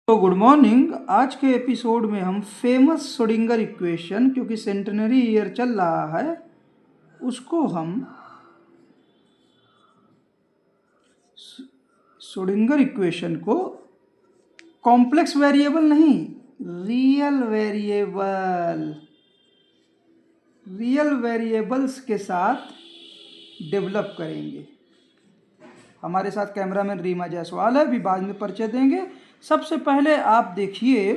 तो good morning. आज के एपिसोड में हम फेमस श्रोडिंगर इक्वेशन, क्योंकि सेंटेनरी ईयर चल रहा है, उसको हम श्रोडिंगर इक्वेशन को कॉम्प्लेक्स वेरिएबल नहीं, रियल वेरिएबल्स के साथ डेवलप करेंगे। हमारे साथ कैमरामैन रीमा जायसवाल है, अभी बाद में परिचय देंगे। सबसे पहले आप देखिए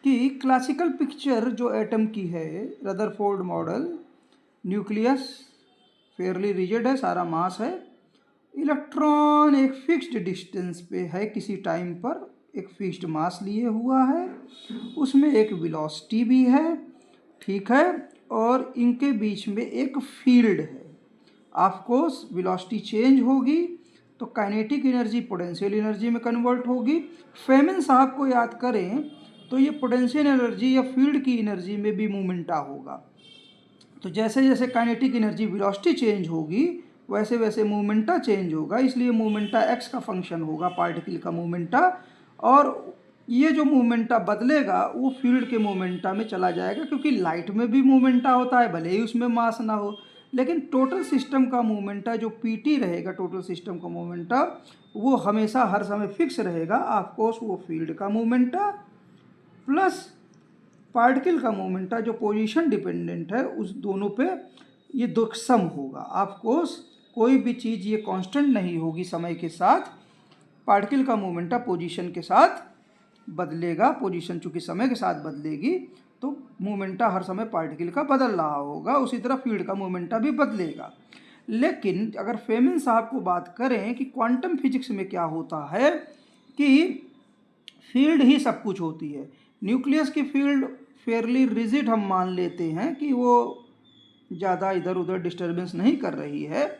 कि क्लासिकल पिक्चर जो एटम की है, Rutherford model, nucleus Fairlie rigid है, सारा मास है, इलेक्ट्रॉन एक फिक्स्ड डिस्टेंस पे है, किसी टाइम पर एक फिक्स्ड मास लिए हुआ है, उसमें एक वेलोसिटी भी है, ठीक है, और इनके बीच में एक फील्ड है। ऑफकोर्स वेलोसिटी चेंज होगी तो काइनेटिक एनर्जी पोटेंशियल एनर्जी में कन्वर्ट होगी। फेमिन साहब को याद करें तो ये पोटेंशियल एनर्जी या फील्ड की एनर्जी में भी मूवमेंटा होगा। तो जैसे जैसे काइनेटिक एनर्जी वेलोसिटी चेंज होगी वैसे वैसे मूवमेंटा चेंज होगा, इसलिए मूवमेंटा एक्स का फंक्शन होगा पार्टिकल का मूवमेंटा, और ये जो मूवमेंटा बदलेगा वो फील्ड के मूवमेंटा में चला जाएगा, क्योंकि लाइट में भी मूवमेंटा होता है भले ही उसमें मास ना हो, लेकिन टोटल सिस्टम का मूवमेंटा जो पीटी रहेगा, टोटल सिस्टम का मूवमेंटा वो हमेशा हर समय फिक्स रहेगा। ऑफकोर्स वो फील्ड का मूवमेंटा प्लस पार्टिकल का मूवमेंटा जो पोजीशन डिपेंडेंट है, उस दोनों पे ये दो सम होगा। ऑफकोर्स कोई भी चीज़ ये कांस्टेंट नहीं होगी, समय के साथ पार्टिकल का मूवमेंटा पोजीशन के साथ बदलेगा। पोजीशन चूँकि समय के साथ बदलेगी तो मूवमेंटा हर समय पार्टिकल का बदल रहा होगा, उसी तरह फील्ड का मूवमेंटा भी बदलेगा। लेकिन अगर फेमिन साहब को बात करें कि क्वांटम फिजिक्स में क्या होता है कि फील्ड ही सब कुछ होती है। न्यूक्लियस की फील्ड फेयरली रिजिड हम मान लेते हैं कि वो ज़्यादा इधर उधर डिस्टर्बेंस नहीं कर रही है,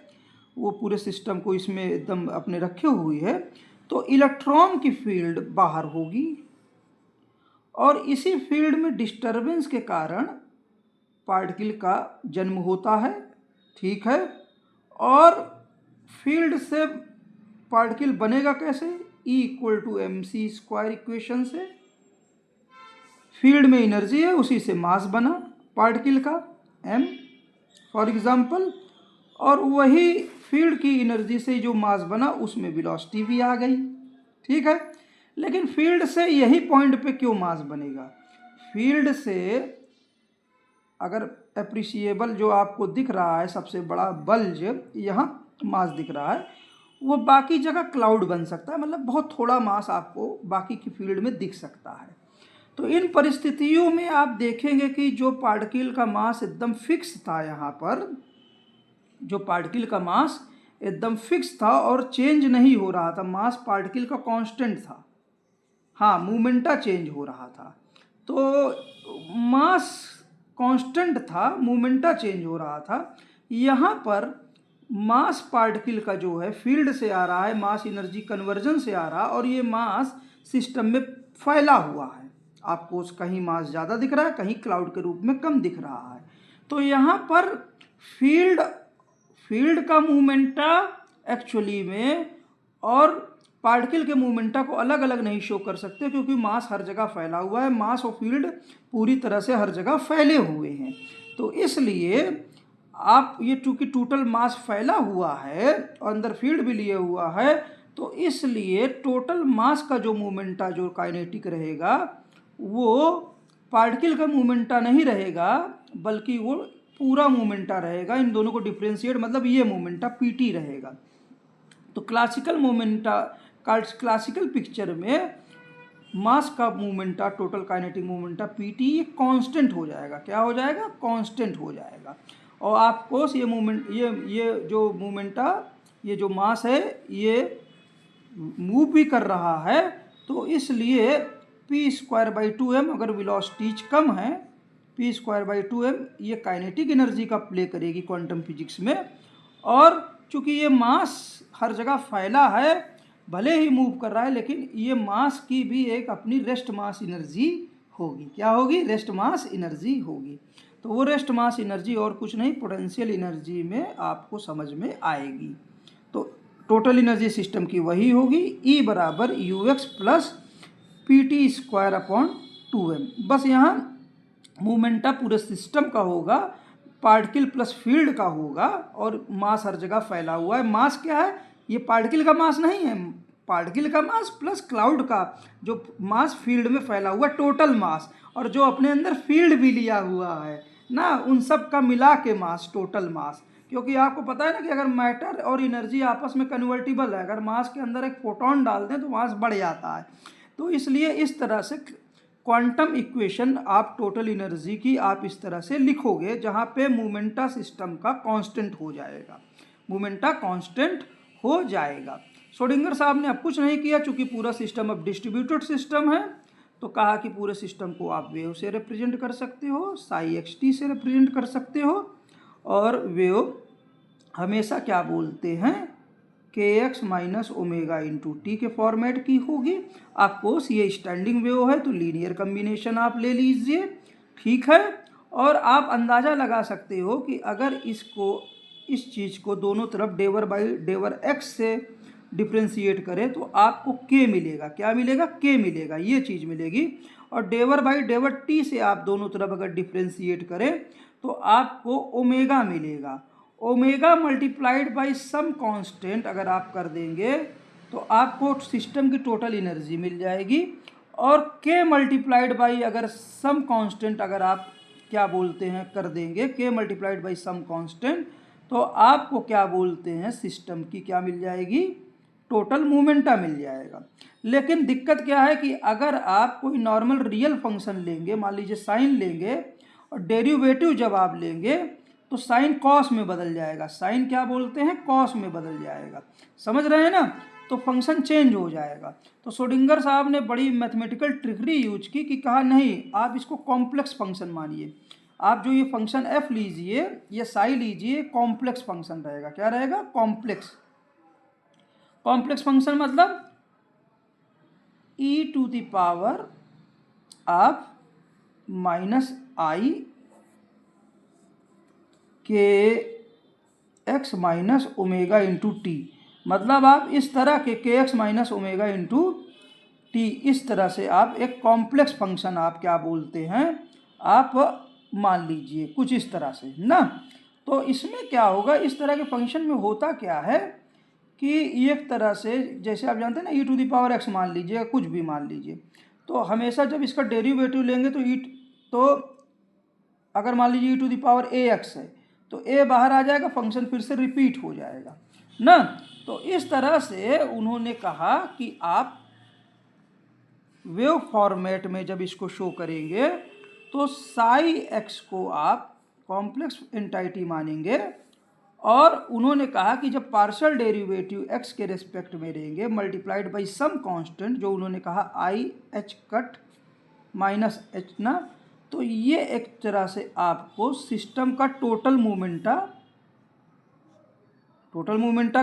वो पूरे सिस्टम को इसमें एकदम अपने रखे हुई है। तो इलेक्ट्रॉन की फील्ड बाहर होगी और इसी फील्ड में डिस्टर्बेंस के कारण पार्टिकल का जन्म होता है, ठीक है। और फील्ड से पार्टिकल बनेगा कैसे? E = mc² इक्वेशन से। फील्ड में एनर्जी है, उसी से मास बना पार्टिकल का m फॉर एग्जाम्पल, और वही फील्ड की एनर्जी से जो मास बना उसमें वेलोसिटी भी आ गई, ठीक है। लेकिन फील्ड से यही पॉइंट पे क्यों मास बनेगा? फील्ड से अगर एप्रिसिएबल जो आपको दिख रहा है सबसे बड़ा बल्ज, यहाँ मास दिख रहा है, वो बाकी जगह क्लाउड बन सकता है, मतलब बहुत थोड़ा मास आपको बाकी की फील्ड में दिख सकता है। तो इन परिस्थितियों में आप देखेंगे कि जो पार्टिकल का मास एकदम फिक्स था, यहाँ पर जो पार्टिकल का मास एकदम फिक्स था और चेंज नहीं हो रहा था, मास पार्टिकल का कांस्टेंट था, हाँ मूवमेंटा चेंज हो रहा था। तो मास कांस्टेंट था, मूवमेंटा चेंज हो रहा था। यहाँ पर मास पार्टिकल का जो है फील्ड से आ रहा है, मास एनर्जी कन्वर्जन से आ रहा है, और ये मास सिस्टम में फैला हुआ है। आपको कहीं मास ज़्यादा दिख रहा है, कहीं क्लाउड के रूप में कम दिख रहा है। तो यहाँ पर फील्ड का मूवमेंटा एक्चुअली में और पार्टिकल के मूवमेंटा को अलग अलग नहीं शो कर सकते, क्योंकि मास हर जगह फैला हुआ है, मास और फील्ड पूरी तरह से हर जगह फैले हुए हैं। तो इसलिए आप ये चूँकि टोटल मास फैला हुआ है और अंदर फील्ड भी लिए हुआ है, तो इसलिए टोटल मास का जो मूवमेंटा जो काइनेटिक रहेगा वो पार्टिकल का मूवमेंटा नहीं रहेगा, बल्कि वो पूरा मूवमेंटा रहेगा। इन दोनों को डिफ्रेंशिएट मतलब ये मूवमेंटा पीटी रहेगा। तो क्लासिकल पिक्चर में मास का मूवमेंटा, टोटल काइनेटिक मूवमेंटा पीटी, ये कांस्टेंट हो जाएगा। क्या हो जाएगा? कांस्टेंट हो जाएगा। और आपको ये मूवमेंट, ये जो मूवमेंटा, ये जो मास है ये मूव भी कर रहा है, तो इसलिए p²/2m, अगर वेलोसिटी कम है p²/2m ये काइनेटिक एनर्जी का प्ले करेगी क्वांटम फिजिक्स में। और चूँकि ये मास हर जगह फैला है, भले ही मूव कर रहा है, लेकिन ये मास की भी एक अपनी रेस्ट मास एनर्जी होगी। क्या होगी? रेस्ट मास एनर्जी होगी। तो वो रेस्ट मास एनर्जी और कुछ नहीं, पोटेंशियल एनर्जी में आपको समझ में आएगी। तो टोटल एनर्जी सिस्टम की वही होगी, E = ux + PT²/2m। बस यहाँ मोमेंटा पूरे सिस्टम का होगा, पार्टिकल प्लस फील्ड का होगा, और मास हर जगह फैला हुआ है। मास क्या है, ये पार्टिकल का मास नहीं है, पार्टिकल का मास प्लस क्लाउड का जो मास फील्ड में फैला हुआ, टोटल मास, और जो अपने अंदर फील्ड भी लिया हुआ है ना, उन सब का मिला के मास, टोटल मास। क्योंकि आपको पता है ना कि अगर मैटर और एनर्जी आपस में कन्वर्टिबल है, अगर मास के अंदर एक फोटोन डाल दें तो मास बढ़ जाता है। तो इसलिए इस तरह से क्वांटम इक्वेशन आप टोटल एनर्जी की आप इस तरह से लिखोगे, जहाँ पे मोमेंटा सिस्टम का कांस्टेंट हो जाएगा, मोमेंटा कांस्टेंट हो जाएगा। श्रोडिंगर साहब ने अब कुछ नहीं किया, चूंकि पूरा सिस्टम अब डिस्ट्रीब्यूटेड सिस्टम है, तो कहा कि पूरे सिस्टम को आप वेव से रिप्रेजेंट कर सकते हो, ψxt से रिप्रेजेंट कर सकते हो, और वेव हमेशा क्या बोलते हैं, kx minus omega into T के फॉर्मेट की होगी। आपको ये स्टैंडिंग वेव है तो लीनियर कम्बिनेशन आप ले लीजिए, ठीक है। और आप अंदाज़ा लगा सकते हो कि अगर इस चीज़ को दोनों तरफ डेवर बाई डेवर x से डिफ्रेंशिएट करें तो आपको k मिलेगा। क्या मिलेगा, k मिलेगा, ये चीज़ मिलेगी। और डेवर बाई डेवर t से आप दोनों तरफ अगर डिफ्रेंशिएट करें तो आपको ओमेगा मिलेगा। Omega multiplied by some constant अगर आप कर देंगे तो आपको सिस्टम की टोटल एनर्जी मिल जाएगी। और k मल्टीप्लाइड बाई अगर सम कांस्टेंट अगर आप क्या बोलते हैं कर देंगे, k multiplied by some constant, तो आपको क्या बोलते हैं, सिस्टम की क्या मिल जाएगी, टोटल मोमेंटा मिल जाएगा। लेकिन दिक्कत क्या है कि अगर आप कोई नॉर्मल रियल फंक्शन लेंगे, मान लीजिए साइन लेंगे, और डेरिवेटिव जब आप लेंगे तो साइन कॉस में बदल जाएगा, साइन क्या बोलते हैं, कॉस में बदल जाएगा, समझ रहे हैं ना, तो फंक्शन चेंज हो जाएगा। तो श्रोडिंगर साहब ने बड़ी मैथमेटिकल ट्रिकरी यूज की कि कहा नहीं, आप इसको कॉम्प्लेक्स फंक्शन मानिए, आप जो ये फंक्शन f लीजिए, ये साई लीजिए, कॉम्प्लेक्स फंक्शन रहेगा। क्या रहेगा, कॉम्प्लेक्स। कॉम्प्लेक्स फंक्शन मतलब e टू द पावर आप माइनस आई के x minus omega into T, मतलब आप इस तरह के के x minus omega into T, इस तरह से आप एक कॉम्प्लेक्स फंक्शन आप क्या बोलते हैं, आप मान लीजिए कुछ इस तरह से ना। तो इसमें क्या होगा, इस तरह के फंक्शन में होता क्या है कि एक तरह से जैसे आप जानते हैं ना, ई टू द पावर एक्स मान लीजिए, कुछ भी मान लीजिए, तो हमेशा जब इसका डेरिवेटिव लेंगे तो अगर मान लीजिए e to the power a x है तो ए बाहर आ जाएगा, फंक्शन फिर से रिपीट हो जाएगा ना। तो इस तरह से उन्होंने कहा कि आप वेव फॉर्मेट में जब इसको शो करेंगे तो साई एक्स को आप कॉम्प्लेक्स एंटाइटी मानेंगे, और उन्होंने कहा कि जब पार्शियल डेरिवेटिव x के रेस्पेक्ट में रहेंगे मल्टीप्लाइड बाई सम कांस्टेंट, जो उन्होंने कहा आई एच कट माइनस एच ना, तो ये एक तरह से आपको सिस्टम का टोटल मोमेंटा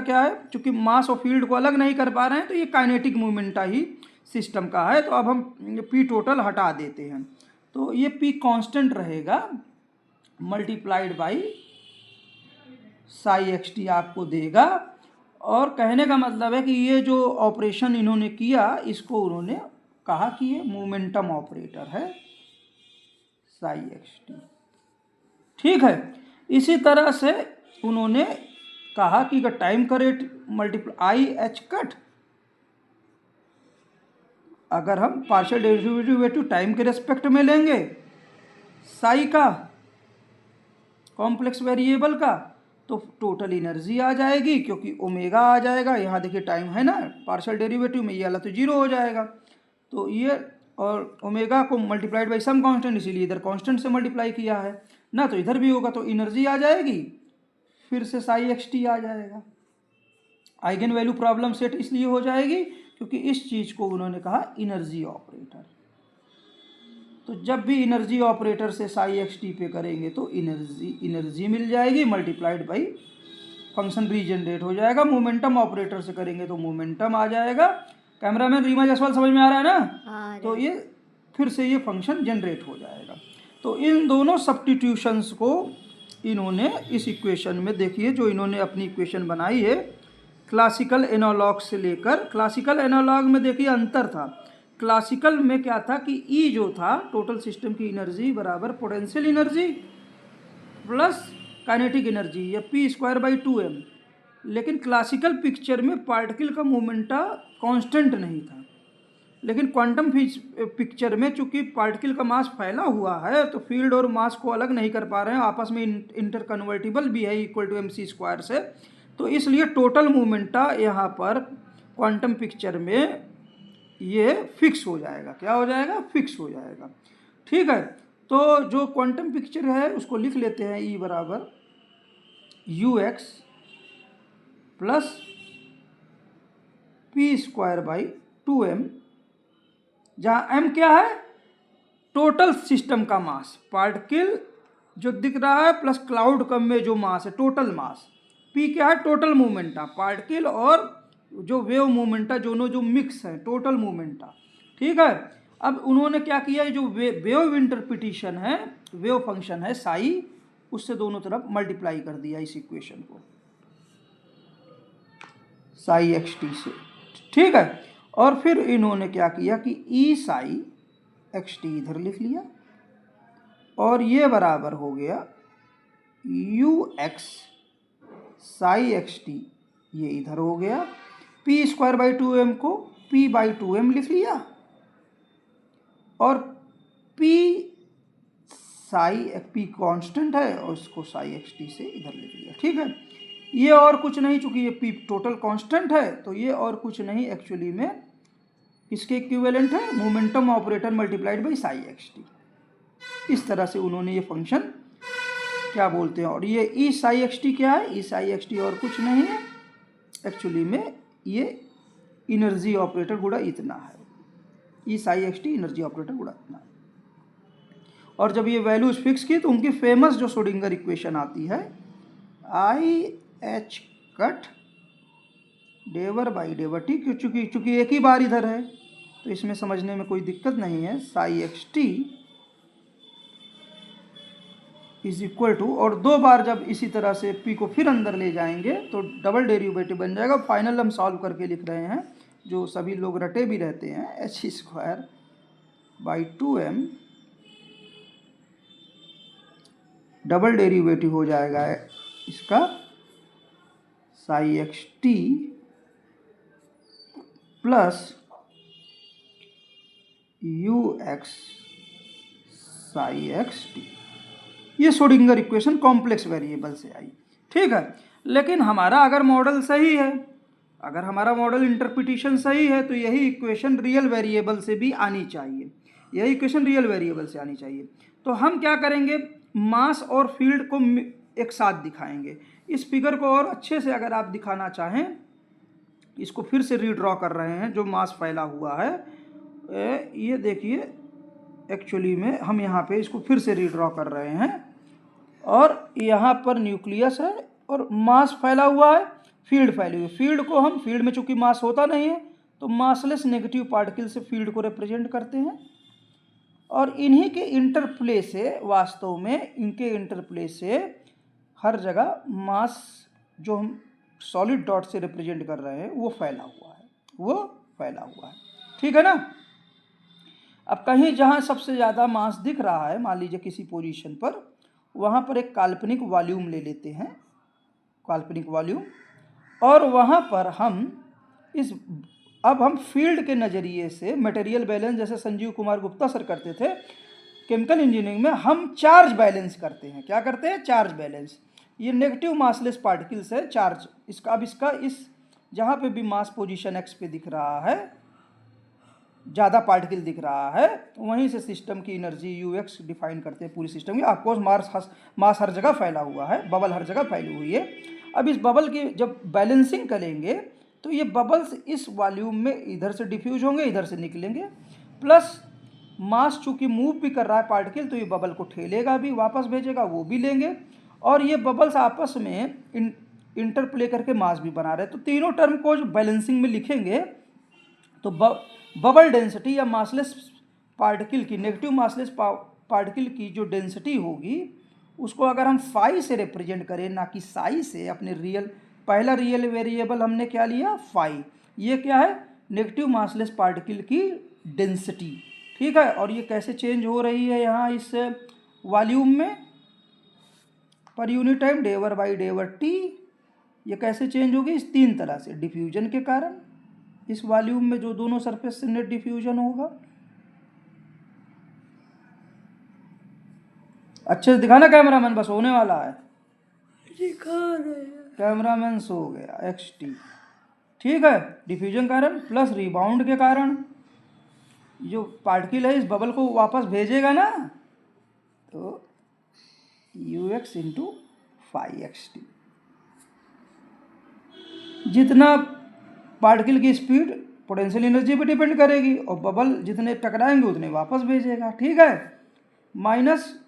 क्या है, चूंकि मास और फील्ड को अलग नहीं कर पा रहे हैं तो ये काइनेटिक मोमेंटा ही सिस्टम का है। तो अब हम p टोटल हटा देते हैं, तो ये p कांस्टेंट रहेगा multiplied by psi x T आपको देगा। और कहने का मतलब है कि ये जो ऑपरेशन इन्होंने किया, इसको उन्होंने कहा कि ये मोमेंटम ऑपरेटर है साई एक्स टी, ठीक है। इसी तरह से उन्होंने कहा कि अगर टाइम का रेट मल्टीप्लाई आई एच कट, अगर हम पार्शियल डेरिवेटिव टाइम के रेस्पेक्ट में लेंगे साई का, कॉम्प्लेक्स वेरिएबल का, तो टोटल एनर्जी आ जाएगी, क्योंकि ओमेगा आ जाएगा, यहाँ देखिए टाइम है ना पार्शियल डेरिवेटिव में, ये वाला तो जीरो हो जाएगा, तो ये और ओमेगा को मल्टीप्लाइड बाई सम कांस्टेंट, इसीलिए इधर कांस्टेंट से मल्टीप्लाई किया है ना, तो इधर भी होगा, तो एनर्जी आ जाएगी, फिर से साई एक्स टी आ जाएगा। आइगन वैल्यू प्रॉब्लम सेट इसलिए हो जाएगी क्योंकि इस चीज़ को उन्होंने कहा एनर्जी ऑपरेटर। तो जब भी एनर्जी ऑपरेटर से साई एक्स टी पे करेंगे तो एनर्जी मिल जाएगी मल्टीप्लाइड बाई फंक्शन रीजनरेट हो जाएगा। मोमेंटम ऑपरेटर से करेंगे तो मोमेंटम आ जाएगा। कैमरामैन रीमा जायसवाल समझ में आ रहा है ना? तो ये फिर से ये फंक्शन जनरेट हो जाएगा। तो इन दोनों सब्स्टिट्यूशंस को इन्होंने इस इक्वेशन में देखिए, जो इन्होंने अपनी इक्वेशन बनाई है क्लासिकल एनालॉग से लेकर, क्लासिकल एनालॉग में देखिए अंतर था क्लासिकल में क्या था कि ई जो था टोटल सिस्टम की एनर्जी बराबर potential energy plus kinetic energy या p²/2m। लेकिन क्लासिकल पिक्चर में पार्टिकल का मोमेंटा कांस्टेंट नहीं था, लेकिन क्वांटम पिक्चर में चूंकि पार्टिकल का मास फैला हुआ है तो फील्ड और मास को अलग नहीं कर पा रहे हैं, आपस में इंटर कन्वर्टिबल भी है इक्वल टू mc² से, तो इसलिए टोटल मोमेंटा यहाँ पर क्वांटम पिक्चर में ये फिक्स हो जाएगा। क्या हो जाएगा? फिक्स हो जाएगा। ठीक है, तो जो क्वांटम पिक्चर है उसको लिख लेते हैं E बराबर ux प्लस p²/2m, जहाँ m क्या है? टोटल सिस्टम का मास, पार्टिकल जो दिख रहा है प्लस क्लाउड कम में जो मास है टोटल मास। p क्या है? टोटल मोमेंटा, पार्टिकल और जो वेव मोमेंटा दोनों जो मिक्स है टोटल मोमेंटा। ठीक है, अब उन्होंने क्या किया, जो वेव इंटरप्रिटेशन है, वेव फंक्शन है साई, उससे दोनों तरफ मल्टीप्लाई कर दिया इस इक्वेशन को साई xt से। ठीक है, और फिर इन्होंने क्या किया कि ई साई xt इधर लिख लिया और ये बराबर हो गया ux साई xt, ये इधर हो गया। p²/2m को p/2m लिख लिया और p कांस्टेंट है और इसको साई xt से इधर लिख लिया। ठीक है, ये और कुछ नहीं, चूंकि ये p टोटल कांस्टेंट है तो ये और कुछ नहीं, एक्चुअली में इसके इक्विवेलेंट है momentum operator multiplied by Sai xt। इस तरह से उन्होंने ये फंक्शन क्या बोलते हैं, और ये ई साई xt क्या है? ई साई xt और कुछ नहीं है, एक्चुअली में ये एनर्जी ऑपरेटर गुणा इतना है। ई साई xt एनर्जी ऑपरेटर गुणा इतना है। और जब ये वैल्यूज फिक्स की तो उनकी फेमस जो श्रोडिंगर इक्वेशन आती है IH कट /t, चूंकि एक ही बार इधर है तो इसमें समझने में कोई दिक्कत नहीं है। Psi xt is equal to, और दो बार जब इसी तरह से p को फिर अंदर ले जाएंगे तो डबल डेरिवेटिव बन जाएगा। फाइनल हम सॉल्व करके लिख रहे हैं, जो सभी लोग रटे भी रहते हैं, h²/2m डबल डेरिवेटिव हो जाएगा इसका Sai xt plus ux Sai xt। ये श्रोडिंगर इक्वेशन कॉम्प्लेक्स वेरिएबल से आई। ठीक है, लेकिन हमारा अगर मॉडल सही है, अगर हमारा मॉडल इंटरप्रिटेशन सही है तो यही इक्वेशन रियल वेरिएबल से भी आनी चाहिए, यही इक्वेशन रियल वेरिएबल से आनी चाहिए। तो हम क्या करेंगे, मास और फील्ड को एक साथ दिखाएंगे। इस फिगर को और अच्छे से अगर आप दिखाना चाहें, इसको फिर से रीड्रॉ कर रहे हैं, जो मास फैला हुआ है ये देखिए, एक्चुअली में हम यहाँ पे इसको फिर से रीड्रॉ कर रहे हैं और यहाँ पर न्यूक्लियस है और मास फैला हुआ है, फील्ड फैली हुई। फील्ड को हम, फील्ड में चूंकि मास होता नहीं है तो मासलेस नेगेटिव पार्टिकल से फील्ड को रिप्रेजेंट करते हैं, और इन्हीं के इंटरप्ले से, वास्तव में इनके इंटरप्ले से हर जगह मास जो हम सॉलिड डॉट से रिप्रेजेंट कर रहे हैं वो फैला हुआ है, वो फैला हुआ है। ठीक है ना। अब कहीं जहाँ सबसे ज़्यादा मास दिख रहा है, मान लीजिए किसी पोजीशन पर, वहाँ पर एक काल्पनिक वॉल्यूम ले लेते हैं, काल्पनिक वॉल्यूम, और वहाँ पर हम अब हम फील्ड के नज़रिए से मटेरियल बैलेंस, जैसे संजीव कुमार गुप्ता सर करते थे केमिकल इंजीनियरिंग में, हम चार्ज बैलेंस करते हैं। क्या करते हैं? Charge balance. ये नेगेटिव मासलेस पार्टिकल्स है चार्ज, इसका अब इसका इस जहाँ पे भी मास पोजीशन x पे दिख रहा है, ज़्यादा पार्टिकल दिख रहा है, वहीं से सिस्टम की एनर्जी ux डिफाइन करते हैं पूरी सिस्टम की। ऑफकोर्स मास हर जगह फैला हुआ है, बबल हर जगह फैली हुई है। अब इस बबल की जब बैलेंसिंग करेंगे तो ये बबल्स इस वॉल्यूम में इधर से डिफ्यूज होंगे, इधर से निकलेंगे, प्लस मास चूँकि मूव भी कर रहा है पार्टिकल तो ये बबल को ठेलेगा भी, वापस भेजेगा, वो भी लेंगे, और ये बबल्स आपस में इंटरप्ले करके मास भी बना रहे हैं। तो तीनों टर्म को जो बैलेंसिंग में लिखेंगे तो बबल डेंसिटी या मासलेस पार्टिकल की, नेगेटिव मासलेस पार्टिकल की जो डेंसिटी होगी उसको अगर हम फाई से रिप्रेजेंट करें, ना कि साई से, अपने रियल, पहला रियल वेरिएबल हमने क्या लिया? फाई। ये क्या है? नेगेटिव मासलेस पार्टिकल की डेंसिटी। ठीक है, और ये कैसे चेंज हो रही है यहाँ इस वॉल्यूम में per unit time, del by del t. ये कैसे चेंज होगी? इस 3 तरह से, डिफ्यूजन के कारण, इस वॉल्यूम में जो दोनों सरफेस से नेट डिफ्यूजन होगा। अच्छे से दिखाना कैमरामैन, बस होने वाला है। दिखा रहे हैं। कैमरामैन सो गया, XT। ठीक है, डिफ्यूजन कारण प्लस रिबाउंड के कारण जो पार्टिकल है इस बबल को वापस भेजेगा ना, तो UX इंटू 5XT। जितना पार्टिकल की स्पीड पोटेंशियल एनर्जी पे डिपेंड करेगी, और बबल जितने टकराएंगे उतने वापस भेजेगा। ठीक है, माइनस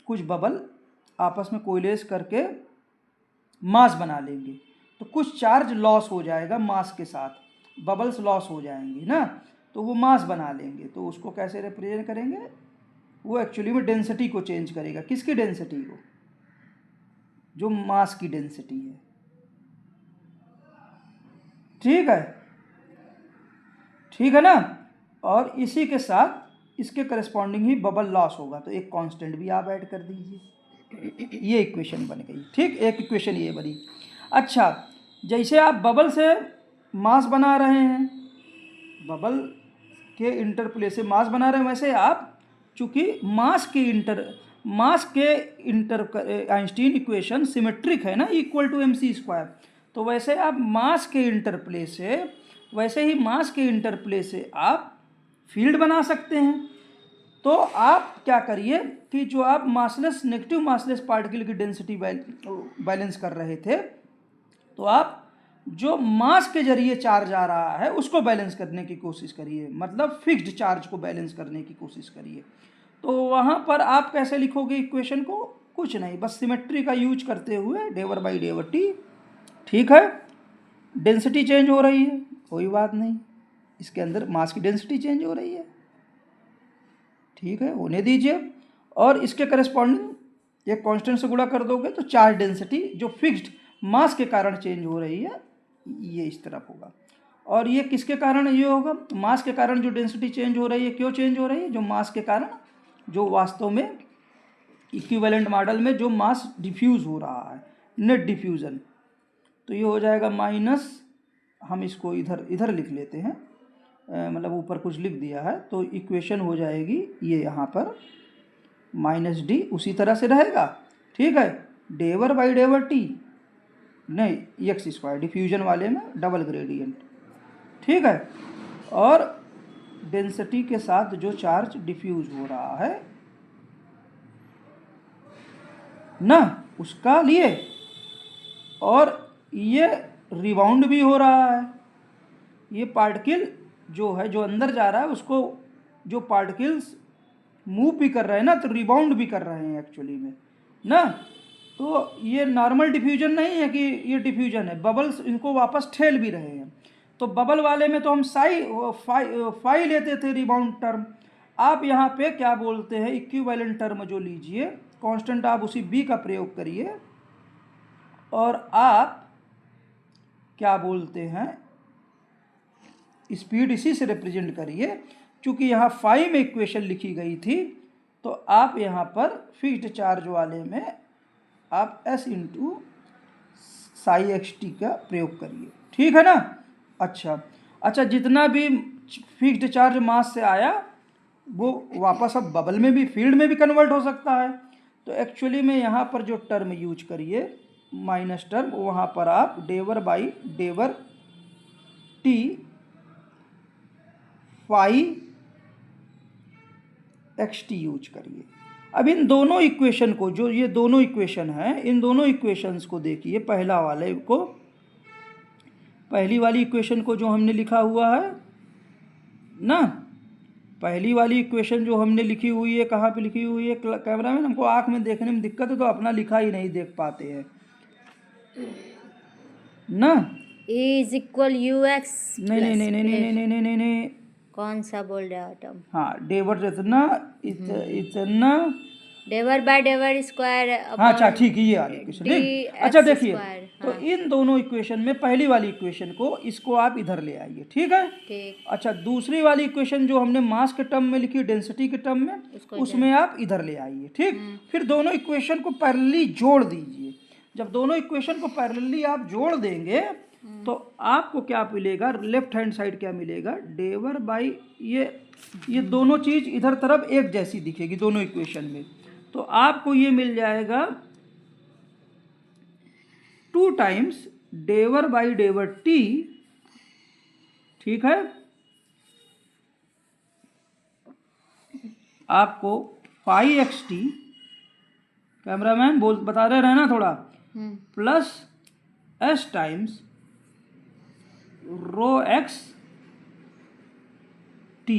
कुछ बबल आपस में कोइलेस करके मास बना लेंगे, तो कुछ चार्ज लॉस हो जाएगा मास के साथ, बबल्स लॉस हो जाएंगी ना, तो वो मास बना लेंगे। तो उसको कैसे रिप्रेजेंट करेंगे? वो एक्चुअली में डेंसिटी को चेंज करेगा। किसकी डेंसिटी को? जो मास की डेंसिटी है। ठीक है, ठीक है ना। और इसी के साथ इसके करस्पॉन्डिंग ही बबल लॉस होगा, तो एक कांस्टेंट भी आप ऐड कर दीजिए। ये इक्वेशन बन गई। ठीक, एक इक्वेशन ये बनी। अच्छा, जैसे आप बबल से मास बना रहे हैं, बबल के इंटरप्ले से मास बना रहे हैं, वैसे आप चूँकि मास के इंटर आइंस्टीन इक्वेशन सिमेट्रिक है ना, इक्वल टू mc², तो वैसे आप मास के इंटरप्ले से, वैसे ही मास के इंटरप्ले से आप फील्ड बना सकते हैं। तो आप क्या करिए कि जो आप मासलेस, नेगेटिव मासलेस पार्टिकल की डेंसिटी बैलेंस कर रहे थे, तो आप जो मास के जरिए चार्ज आ रहा है उसको बैलेंस करने की कोशिश करिए, मतलब फिक्स्ड चार्ज को बैलेंस करने की कोशिश करिए। तो वहाँ पर आप कैसे लिखोगे इक्वेशन को? कुछ नहीं, बस सिमेट्री का यूज करते हुए डेवर बाई डेवर टी। ठीक है, डेंसिटी चेंज हो रही है, कोई बात नहीं, इसके अंदर मास की डेंसिटी चेंज हो रही है। ठीक है, होने दीजिए। और इसके करस्पॉन्डिंग एक कांस्टेंट से गुणा कर दोगे तो चार्ज डेंसिटी जो फिक्स्ड मास के कारण चेंज हो रही है, ये इस तरफ होगा। और ये किसके कारण ये होगा? मास के कारण जो डेंसिटी चेंज हो रही है। क्यों चेंज हो रही है? जो मास के कारण, जो वास्तव में इक्विवेलेंट मॉडल में जो मास डिफ्यूज़ हो रहा है, नेट डिफ्यूज़न। तो ये हो जाएगा माइनस, हम इसको इधर लिख लेते हैं, मतलब ऊपर कुछ लिख दिया है, तो इक्वेशन हो जाएगी ये यहाँ पर माइनस डी, उसी तरह से रहेगा। ठीक है, डेवर बाई डेवर टी, नहीं x², डिफ्यूजन वाले में डबल ग्रेडियंट। ठीक है, और डेंसिटी के साथ जो चार्ज डिफ्यूज हो रहा है ना, उसका लिए, और ये रिबाउंड भी हो रहा है। ये पार्टिकल जो है, जो अंदर जा रहा है, उसको जो पार्टिकल्स मूव भी कर रहे हैं ना, तो रिबाउंड भी कर रहे हैं एक्चुअली में ना। तो ये नॉर्मल डिफ्यूजन नहीं है कि ये डिफ्यूजन है, बबल्स इनको वापस ठेल भी रहे हैं। तो बबल वाले में तो हम फाई लेते थे रिबाउंड टर्म, आप यहाँ पे क्या बोलते हैं, इक्विवेलेंट टर्म जो लीजिए, कांस्टेंट आप उसी बी का प्रयोग करिए, और आप क्या बोलते हैं, स्पीड इसी से रिप्रेजेंट करिए। चूँकि यहाँ फाई में इक्वेशन लिखी गई थी, तो आप यहाँ पर फिक्स्ड चार्ज वाले में आप s इंटू साई XT का प्रयोग करिए। ठीक है ना। अच्छा, जितना भी फिक्स्ड चार्ज मास से आया वो वापस अब बबल में भी, फील्ड में भी कन्वर्ट हो सकता है। तो एक्चुअली में यहाँ पर जो टर्म यूज करिए माइनस टर्म, वहाँ पर आप del by del t phi XT use करिए। अब इन दोनों इक्वेशन को, जो ये दोनों इक्वेशन हैं, इन दोनों इक्वेशंस को देखिए। पहला वाले को, पहली वाली इक्वेशन को जो हमने लिखा हुआ है ना, पहली वाली इक्वेशन जो हमने लिखी हुई है, कहाँ पे लिखी हुई है कैमरामैन? हमको आँख में देखने में दिक्कत है, तो अपना लिखा ही नहीं देख पाते हैं ना। इज इक्वल UX, नहीं, कौन सा बोल रहे हो तुम? हाँ, डेवर इतना डेवर बाय डेवर स्क्वायर हाँ अच्छा ठीक है, ये वाली इक्वेशन ठीक। अच्छा देखिए, तो इन दोनों इक्वेशन में पहली वाली इक्वेशन को इसको आप इधर ले आइए, ठीक है। ठीक। अच्छा दूसरी वाली इक्वेशन जो हमने मास के टर्म में लिखी, डेंसिटी के टर्म में, उसमें आप इधर ले आइए, ठीक। फिर दोनों इक्वेशन को पैरेलली जोड़ दीजिए। जब दोनों इक्वेशन को पैरेलली आप जोड़ देंगे तो आपको क्या मिलेगा, लेफ्ट हैंड साइड क्या मिलेगा, डेवर बाई ये दोनों चीज़ इधर तरफ एक जैसी दिखेगी दोनों इक्वेशन में। तो आपको ये मिल जाएगा 2 times del by del T, ठीक है। आपको 5xt, कैमरामैन बोल बता रहे रहना थोड़ा, प्लस s टाइम्स रो एक्स टी,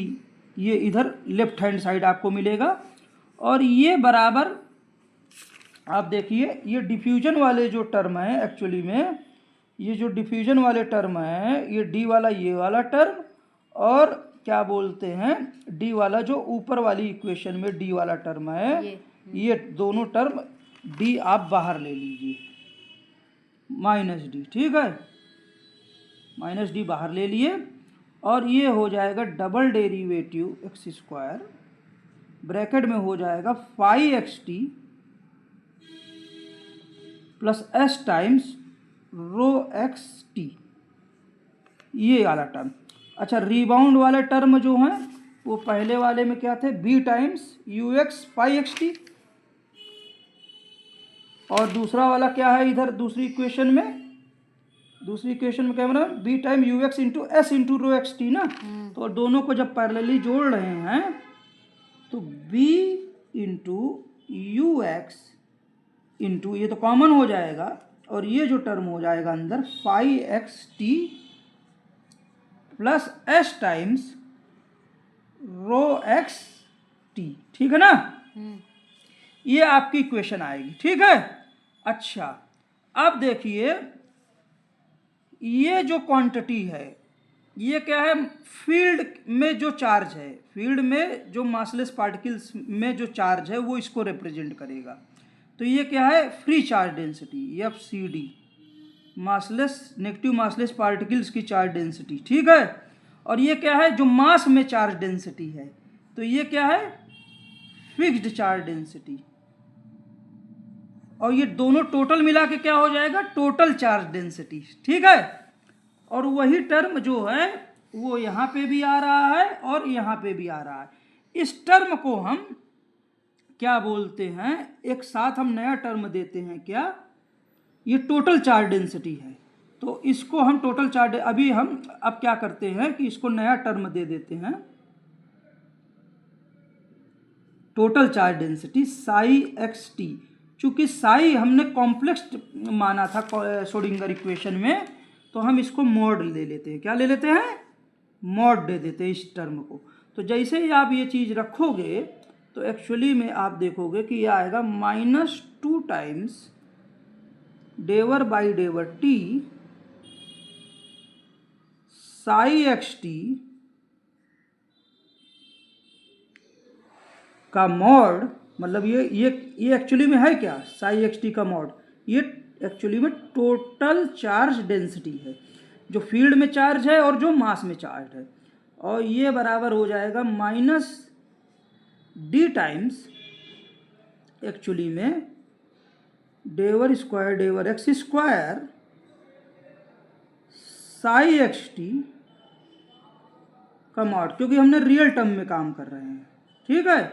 ये इधर लेफ्ट हैंड साइड आपको मिलेगा। और ये बराबर आप देखिए, ये डिफ्यूजन वाले जो टर्म है एक्चुअली में, ये जो डिफ्यूजन वाले टर्म है, ये डी वाला ये वाला टर्म, और क्या बोलते हैं डी वाला जो ऊपर वाली इक्वेशन में डी वाला टर्म है, ये दोनों टर्म डी आप बाहर ले लीजिए, माइनस डी, ठीक है। माइनस डी बाहर ले लिए और ये हो जाएगा double derivative x square, bracket में हो जाएगा 5xt प्लस s टाइम्स रो एक्स टी, ये वाला टर्म। अच्छा रिबाउंड वाले टर्म जो हैं वो पहले वाले में क्या थे, b times you x 5xt, और दूसरा वाला क्या है इधर दूसरी इक्वेशन में, camera b time you x into S into rho x T ना। तो दोनों को जब पैरेलली जोड़ रहे हैं तो b into you x into, ये तो कॉमन हो जाएगा, और ये जो टर्म हो जाएगा अंदर 5xt प्लस s टाइम्स रो एक्स टी, ठीक है ना। ये आपकी इक्वेशन आएगी, ठीक है। अच्छा अब देखिए, ये जो क्वांटिटी है ये क्या है, फील्ड में जो चार्ज है, फील्ड में जो मासलेस पार्टिकल्स में जो चार्ज है वो इसको रिप्रेजेंट करेगा। तो ये क्या है, free charge density FCD, massless negative massless particles की चार्ज डेंसिटी, ठीक है। और ये क्या है, जो मास में चार्ज डेंसिटी है, तो ये क्या है, फिक्स्ड चार्ज डेंसिटी। और ये दोनों टोटल मिला के क्या हो जाएगा, टोटल चार्ज डेंसिटी, ठीक है। और वही टर्म जो है वो यहाँ पे भी आ रहा है और यहाँ पे भी आ रहा है। इस टर्म को हम क्या बोलते हैं, एक साथ हम नया टर्म देते हैं क्या, ये टोटल चार्ज डेंसिटी है। तो इसको हम टोटल चार्ज, अभी हम अब क्या करते हैं कि इसको नया टर्म दे देते हैं, total charge density Sai x T. चूँकि साई हमने कॉम्प्लेक्स माना था श्रोडिंगर इक्वेशन में, तो हम इसको मॉड ले लेते हैं, क्या ले लेते हैं, मॉड दे देते हैं इस टर्म को। तो जैसे ही आप ये चीज़ रखोगे तो एक्चुअली में आप देखोगे कि ये आएगा -2 times del by del t psi x t का मॉड, मतलब ये एक्चुअली में है क्या, साई एक्स टी का मॉड, ये एक्चुअली में टोटल चार्ज डेंसिटी है, जो फील्ड में चार्ज है और जो मास में चार्ज है। और ये बराबर हो जाएगा -d टाइम्स एक्चुअली में del square del x square psi x t का मॉड, क्योंकि हमने रियल टर्म में काम कर रहे हैं, ठीक है।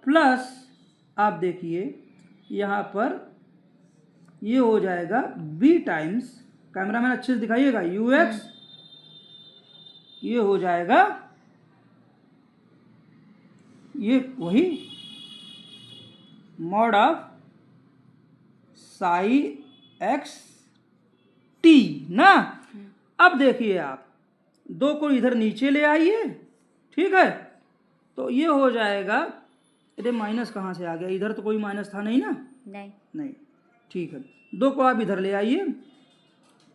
प्लस आप देखिए यहाँ पर ये हो जाएगा b टाइम्स, कैमरामैन अच्छे से दिखाइएगा, यू एक्स, ये हो जाएगा ये वही mod of psi x T ना। अब देखिए आप दो को इधर नीचे ले आइए, ठीक है। तो ये हो जाएगा, अरे माइनस कहाँ से आ गया, इधर तो कोई माइनस था नहीं ना, नहीं, ठीक है। दो को आप इधर ले आइए,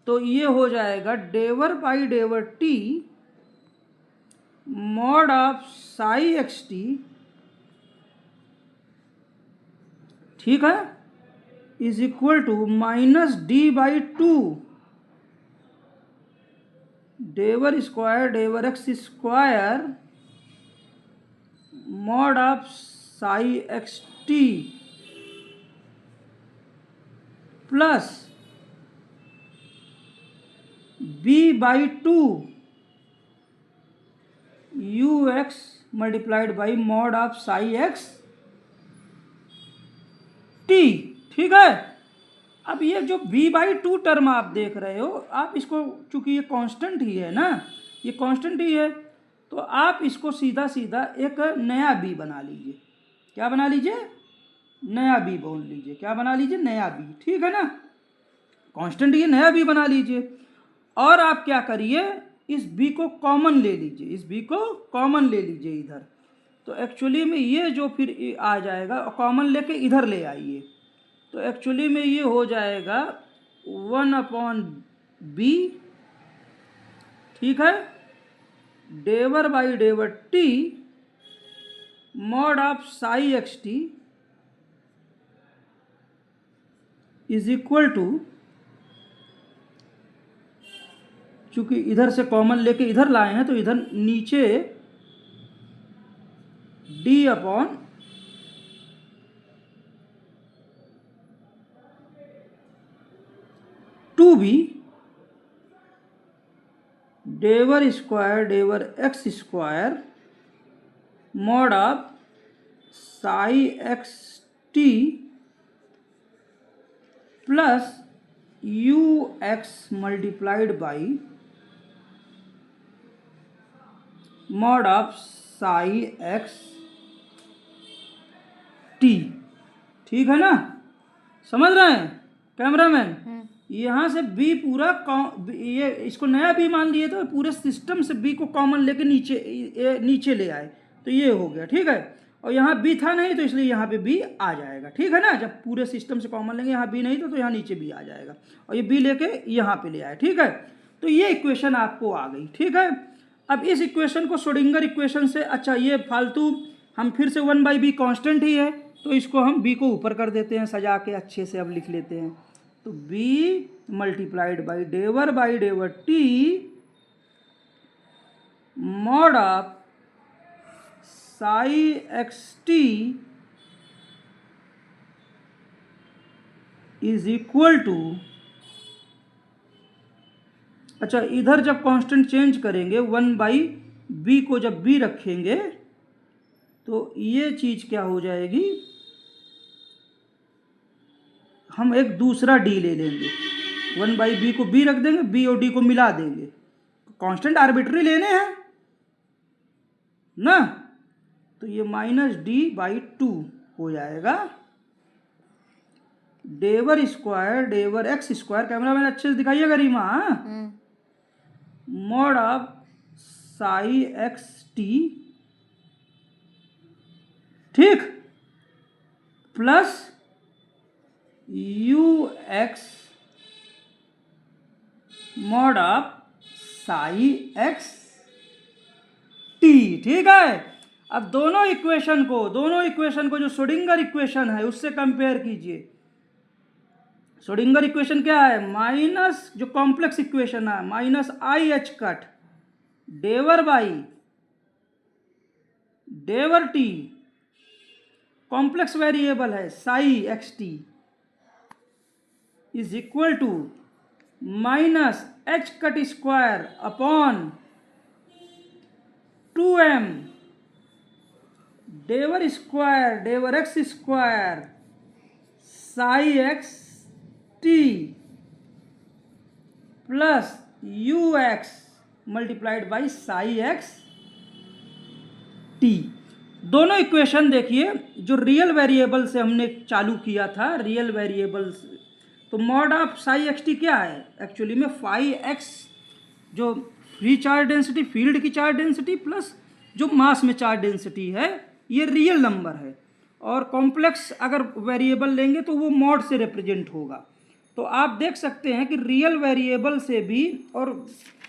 तो ये हो जाएगा del by del t mod of psi x t ठीक है, is equal to minus d by two del square del x square mod of psi x t plus b by two u x multiplied by mod of psi x t. ठीक है, अब ये जो b by two term आप देख रहे हो, आप इसको, चूंकि ये कांस्टेंट ही है ना, ये कांस्टेंट ही है, तो आप इसको सीधा सीधा एक नया b बना लीजिए। क्या बना लीजिए? नया b बोल लीजिए। क्या बना लीजिए? नया b। ठीक है ना, कांस्टेंट ये नया b बना लीजिए। और आप क्या करिए, इस b को कॉमन ले लीजिए, इस b को कॉमन ले लीजिए इधर। तो एक्चुअली में ये जो फिर आ जाएगा, कॉमन लेके इधर ले आइए, तो एक्चुअली में ये हो जाएगा 1/b। ठीक है, del by del t mod of psi x t is equal to, चूंकि इधर से कॉमन लेके इधर लाए हैं तो इधर नीचे d upon two b del square del x square mod of psi x t plus u x multiplied by mod of psi x t. ठीक है ना, समझ रहे हैं कैमरामैन? यहाँ से b पूरा ये इसको नया b मान लिए, तो पूरे सिस्टम से b को कॉमन लेके नीचे ले आए, तो ये हो गया। ठीक है, और यहाँ b था नहीं तो इसलिए यहाँ पे b आ जाएगा। ठीक है ना, जब पूरे सिस्टम से कॉमन लेंगे, यहाँ b नहीं तो यहाँ नीचे b आ जाएगा, और ये b लेके यहाँ पे ले आए। ठीक है, तो ये इक्वेशन आपको आ गई। ठीक है, अब इस इक्वेशन को श्रोडिंगर इक्वेशन से, अच्छा ये फालतू हम फिर से 1/b कांस्टेंट ही है, तो इसको हम b को ऊपर कर देते हैं सजा के, अच्छे से अब लिख लेते हैं। तो b multiplied by del t mod of psi x t is equal to, अच्छा इधर जब कांस्टेंट चेंज करेंगे 1/b को जब b रखेंगे तो ये चीज क्या हो जाएगी, हम एक दूसरा d ले लेंगे, 1/b को b रख देंगे, b और d को मिला देंगे, कांस्टेंट आर्बिट्री लेने हैं ना, तो ये -d/2 हो जाएगा del square del x square. Camera man अच्छे से दिखाइएगा Reema, mod of psi x t, ठीक, plus u x mod of psi x t. ठीक है, अब दोनों इक्वेशन को जो श्रोडिंगर इक्वेशन है उससे कंपेयर कीजिए। श्रोडिंगर इक्वेशन क्या है, माइनस जो कॉम्प्लेक्स इक्वेशन है minus i h cut del by del t, complex variable है psi x t, is equal to minus h cut square upon 2m del square del x square psi x t plus u x multiplied by psi x t. दोनों equation देखिए, जो real variable से हमने चालू किया था, real variable, तो mod of psi x t क्या है, एक्चुअली में फाई एक्स जो फ्री चार्ज डेंसिटी, फील्ड की चार्ज डेंसिटी प्लस जो मास में चार्ज डेंसिटी है, ये रियल नंबर है। और कॉम्प्लेक्स अगर वेरिएबल लेंगे तो वो मॉड से रिप्रेजेंट होगा। तो आप देख सकते हैं कि रियल वेरिएबल से भी, और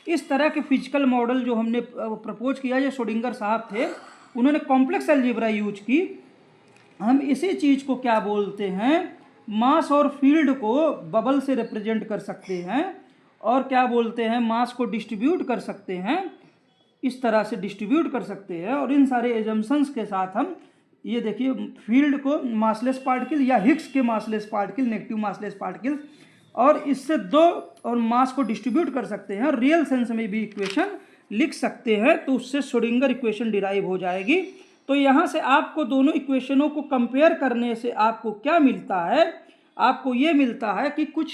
इस तरह के फिजिकल मॉडल जो हमने प्रपोज किया, जो श्रोडिंगर साहब थे, उन्होंने कॉम्प्लेक्स अलजेब्रा यूज की, हम इसी चीज़ को क्या बोलते हैं, मास और फील्ड को बबल से रिप्रेजेंट कर सकते हैं, और क्या बोलते हैं, मास को डिस्ट्रीब्यूट कर सकते हैं, इस तरह से डिस्ट्रीब्यूट कर सकते हैं। और इन सारे एजम्पशंस के साथ हम ये देखिए फील्ड को मासलेस पार्टिकल या हिग्स के massless particle, negative massless particle, और इससे दो और मास को डिस्ट्रीब्यूट कर सकते हैं, रियल सेंस में भी इक्वेशन लिख सकते हैं, तो उससे श्रोडिंगर इक्वेशन डिराइव हो जाएगी। तो यहाँ से आपको दोनों इक्वेशनों को कंपेयर करने से आपको क्या मिलता है, आपको ये मिलता है कि कुछ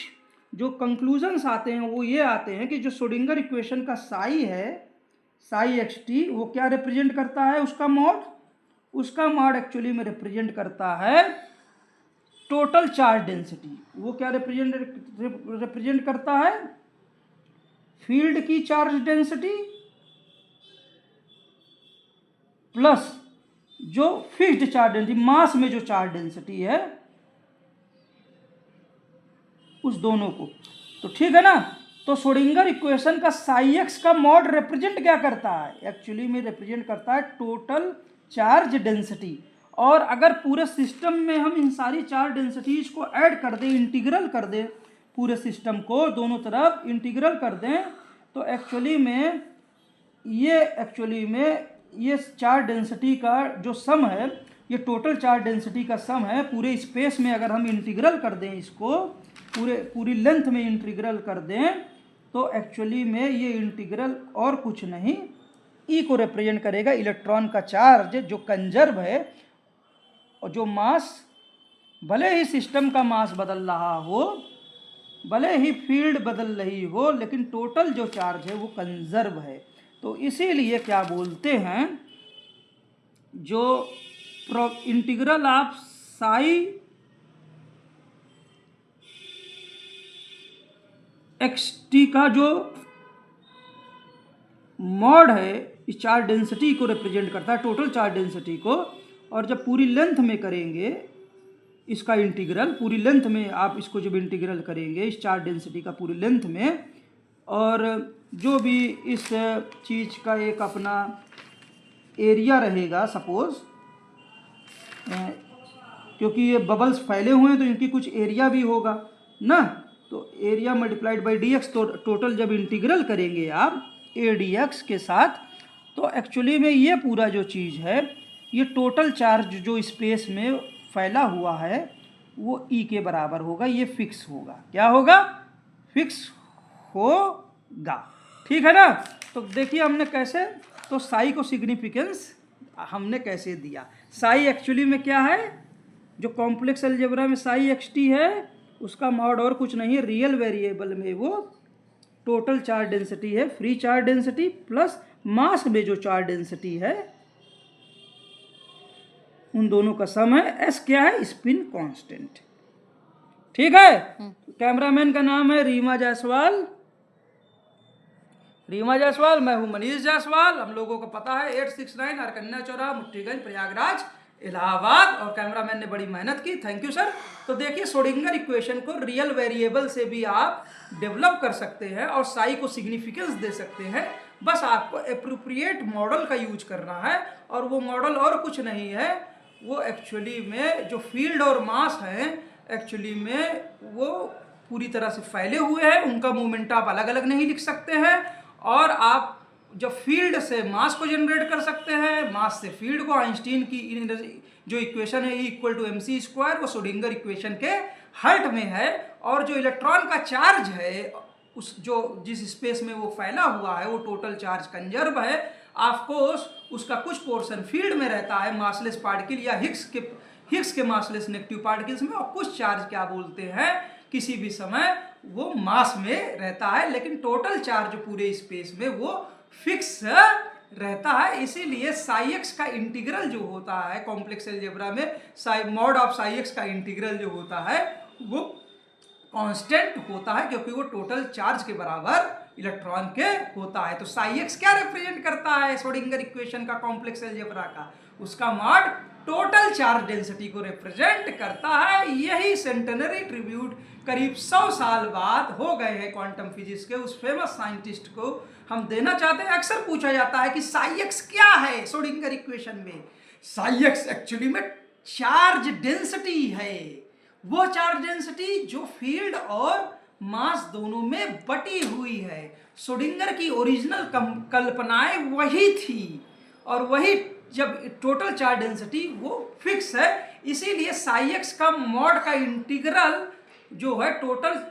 जो कंक्लूजन्स आते हैं वो ये आते हैं कि जो श्रोडिंगर इक्वेशन का साई है, साई एक्स टी, वो क्या रिप्रेजेंट करता है, उसका मॉड एक्चुअली में रिप्रेजेंट करता है टोटल चार्ज डेंसिटी। वो क्या रिप्रेजेंट करता है, फील्ड की चार्ज डेंसिटी प्लस जो फिक्स्ड चार्ज डेंसिटी, मास में जो चार्ज डेंसिटी है, उस दोनों को। तो ठीक है ना। तो श्रोडिंगर इक्वेशन का साई एक्स का मॉड रिप्रेजेंट क्या करता है, एक्चुअली में रिप्रेजेंट करता है टोटल चार्ज डेंसिटी। और अगर पूरे सिस्टम में हम इन सारी चार्ज डेंसिटीज को ऐड कर दें, इंटीग्रल कर दें, पूरे सिस्टम को दोनों तरफ इंटीग्रल कर दें, तो एक्चुअली में ये चार्ज डेंसिटी का जो सम है, ये टोटल चार्ज डेंसिटी का सम है। पूरे स्पेस में अगर हम इंटीग्रल कर दें, इसको पूरी लेंथ में इंटीग्रल कर दें, तो एक्चुअली में ये इंटीग्रल और कुछ नहीं, ई को रिप्रेजेंट करेगा, इलेक्ट्रॉन का चार्ज जो कंजर्व है, और जो मास, भले ही सिस्टम का मास बदल रहा हो, भले ही फील्ड बदल रही हो, लेकिन टोटल जो चार्ज है वो कंजर्व है। तो इसीलिए क्या बोलते हैं, जो integral of psi x t का जो मॉड है, इस चार्ज डेंसिटी को रिप्रेजेंट करता है, टोटल चार्ज डेंसिटी को। और जब पूरी लेंथ में करेंगे इसका इंटीग्रल, पूरी लेंथ में आप इसको जब इंटीग्रल करेंगे इस चार्ज डेंसिटी का पूरी लेंथ में, और जो भी इस चीज़ का एक अपना एरिया रहेगा, सपोज क्योंकि ये बबल्स फैले हुए हैं तो इनकी कुछ एरिया भी होगा ना, तो area multiplied by D x, तो टोटल जब इंटीग्रल करेंगे आप ए डी एक्स के साथ, तो एक्चुअली में ये पूरा जो चीज़ है, ये टोटल चार्ज जो स्पेस में फैला हुआ है वो ई के बराबर होगा, ये फिक्स होगा। क्या होगा, फिक्स होगा। ठीक है ना। तो देखिए हमने कैसे, तो साई को सिग्निफिकेंस हमने कैसे दिया। साई एक्चुअली में क्या है, जो कॉम्प्लेक्स अलजेब्रा में साई एक्स टी है, उसका मॉड और कुछ नहीं है, रियल वेरिएबल में वो टोटल चार्ज डेंसिटी है, free charge density plus mass में जो चार्ज डेंसिटी है, उन दोनों का सम है। एस क्या है, स्पिन कांस्टेंट। ठीक है। कैमरामैन का नाम है रीमा जायसवाल। मैं हूं मनीष जायसवाल। हम लोगों को पता है 869 अरकन्या चौराहा, मुट्ठीगंज, प्रयागराज, इलाहाबाद। और कैमरामैन ने बड़ी मेहनत की, थैंक यू सर। तो देखिए श्रोडिंगर इक्वेशन को रियल वेरिएबल से भी आप डेवलप कर सकते हैं और साई को सिग्निफिकेंस दे सकते हैं। बस आपको एप्रोप्रिएट मॉडल का यूज करना है, और वो मॉडल और कुछ नहीं है, वो एक्चुअली में जो फील्ड और मास हैं, एक्चुअली में वो पूरी तरह से फैले हुए हैं, उनका मूवमेंट आप अलग अलग नहीं लिख सकते हैं। और आप जब फील्ड से मास को जनरेट कर सकते हैं, मास से फील्ड को, आइंस्टीन की जो इक्वेशन है E = mc², वो श्रोडिंगर इक्वेशन के हर्ट में है। और जो इलेक्ट्रॉन का चार्ज है, उस जो जिस स्पेस में वो फैला हुआ है, वो टोटल चार्ज कंजर्व है। ऑफकोर्स उसका कुछ पोर्शन फील्ड में रहता है, मासलेस पार्टिकल या हिग्स के मासलेस नेगेटिव पार्टिकल्स में, और कुछ चार्ज क्या बोलते हैं, किसी भी समय वो मास में रहता है, लेकिन टोटल चार्ज पूरे स्पेस में वो फिक्स रहता है। इसीलिए साई एक्स का इंटीग्रल जो होता है कॉम्प्लेक्स अलजेब्रा में, मॉड ऑफ साई एक्स का इंटीग्रल जो होता है वो कांस्टेंट होता है, क्योंकि वो टोटल चार्ज के बराबर इलेक्ट्रॉन के होता है। तो साई एक्स क्या रिप्रेजेंट करता है श्रोडिंगर इक्वेशन का, कॉम्प्लेक्स अलजेब्रा का, उसका मॉड टोटल चार्ज डेंसिटी को रिप्रेजेंट करता है। यही सेंटेनरी ट्रिब्यूट करीब 100 साल बाद हो गए हैं क्वांटम फिजिक्स के उस फेमस साइंटिस्ट को हम देना चाहते हैं। अक्सर पूछा जाता है कि साई एक्स क्या है श्रोडिंगर इक्वेशन में। साई एक्स एक्चुअली में चार्ज डेंसिटी है, वो चार्ज डेंसिटी जो फील्ड और मास दोनों में बटी हुई है। श्रोडिंगर की ओरिजिनल कल्पनाएं वही थी और वही जब टोटल चार्ज डेंसिटी वो फिक्स है, इसीलिए साई एक्स का मॉड का इंटीग्रल जो है टोटल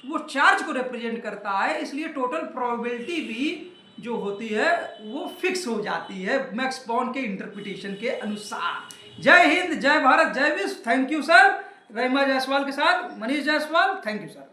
वो चार्ज को रिप्रेजेंट करता है, इसलिए टोटल प्रोबेबिलिटी भी जो होती है वो फिक्स हो जाती है मैक्स बॉर्न के इंटरप्रिटेशन के अनुसार। जय हिंद, जय भारत, जय विश्व। Thank you sir. Reema Jaiswal के साथ Manish Jaiswal. Thank you sir.